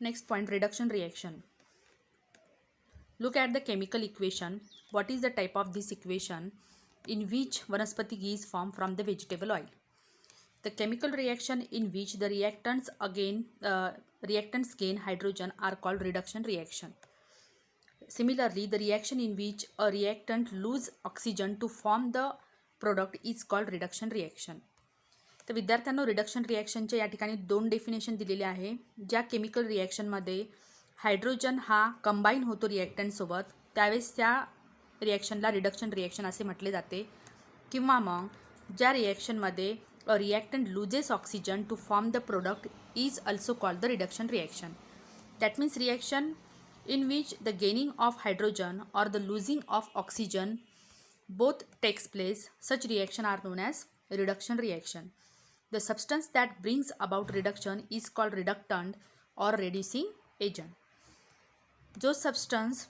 Next point, reduction reaction. Look at the chemical equation. What is the type of this equation in which vanaspati ghee is formed from the vegetable oil? The chemical reaction in which the reactants gain hydrogen are called reduction reaction. Similarly, the reaction in which a reactant lose oxygen to form the product is called reduction reaction. तर विद्यार्थ्यांनो, reduction रिॲक्शनच्या या ठिकाणी दोन definition दिलेले आहे. ज्या chemical रिॲक्शनमध्ये hydrogen हा combine होतो रिॲक्टंटसोबत, त्यावेळेस त्या रिॲक्शनला रिडक्शन रिॲक्शन असे म्हटले जाते. किंवा मग ज्या रिॲक्शनमध्ये a reactant loses oxygen to form the product is also called the reduction reaction. That means reaction in which the gaining of hydrogen or the losing of oxygen both takes place, such reaction are known as reduction reaction. The substance that brings about reduction is called reductant or reducing agent. जो substance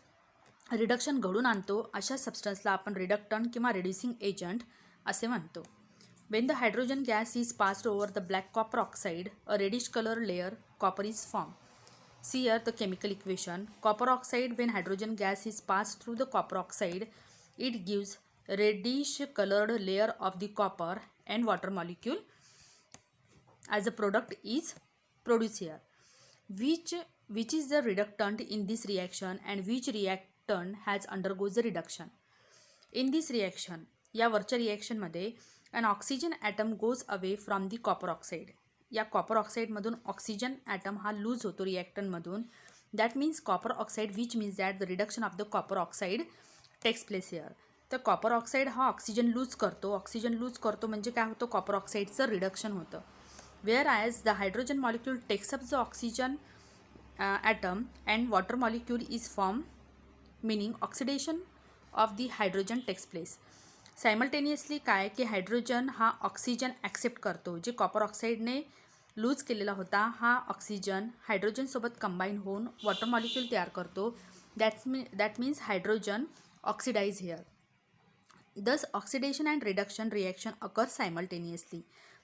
reduction घडून आणतो अशा सबस्टन्सला आपण रिडक्टंट किंवा reducing agent असे म्हणतो. When the hydrogen gas is passed over the black copper oxide, a reddish color layer copper is formed. See here the chemical equation. Copper oxide, when hydrogen gas is passed through the copper oxide, it gives reddish colored layer of the copper and water molecule as a product is produced here. Which is the reductant in this reaction and which reactant has undergoes the reduction? In this reaction, या वरच्या रिॲक्शनमध्ये an oxygen atom goes away from the copper oxide. या copper ऑक्साईडमधून oxygen atom हा lose होतो रिॲक्टंटमधून. That means copper oxide which means that the reduction of the copper oxide takes place here. तर copper oxide हा oxygen lose करतो. Oxygen lose करतो म्हणजे काय होतं, कॉपर ऑक्साईडचं रिडक्शन होतं. Whereas the hydrogen molecule takes up the oxygen atom and water molecule is form, meaning oxidation of the hydrogen takes place. Simultaneously काय की हायड्रोजन हा ऑक्सिजन ॲक्सेप्ट करतो. जे कॉपर ऑक्साईडने लूज केलेला होता हा ऑक्सिजन हायड्रोजनसोबत कंबाईन होऊन वॉटर मॉलिक्यूल तयार करतो. That means hydrogen oxidize here. Thus oxidation and reduction reaction occur simultaneously.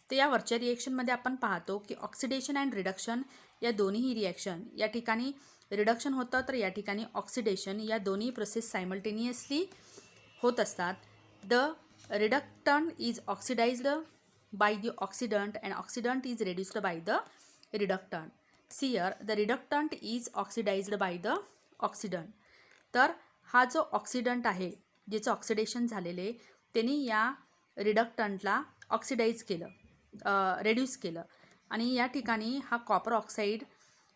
तर या वरच्या रिॲक्शनमध्ये आपण पाहतो की ऑक्सिडेशन अँड रिडक्शन या दोन्हीही रिॲक्शन, या ठिकाणी रिडक्शन होतं तर या ठिकाणी ऑक्सिडेशन, या दोन्ही प्रोसेस सायमल्टेनियसली होत असतात. The reductant is oxidized by the oxidant and oxidant is reduced by the reductant. See here, the reductant is oxidized by the oxidant. तर हा जो ऑक्सिडंट आहे, ज्याचं ऑक्सिडेशन झालेले, त्यांनी या रिडक्टंटला ऑक्सिडाइज केलं, रेड्यूस केलं. आणि या ठिकाणी हा copper oxide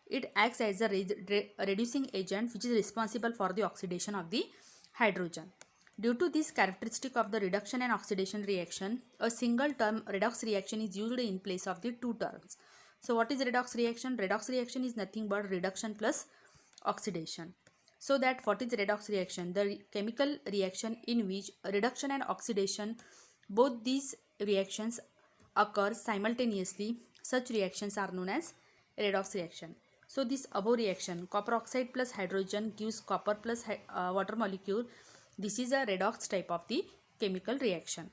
it acts as a reducing agent which is responsible for the oxidation of the hydrogen. Due to this characteristic of the reduction and oxidation reaction, a single term redox reaction is used in place of the two terms. So what is redox reaction? Redox reaction is nothing but reduction plus oxidation. So that what is redox reaction? The chemical reaction in which reduction and oxidation, both these reactions occur simultaneously. Such reactions are known as redox reaction. So this above reaction, copper oxide plus hydrogen gives copper plus water molecule. This is a redox type of the chemical reaction.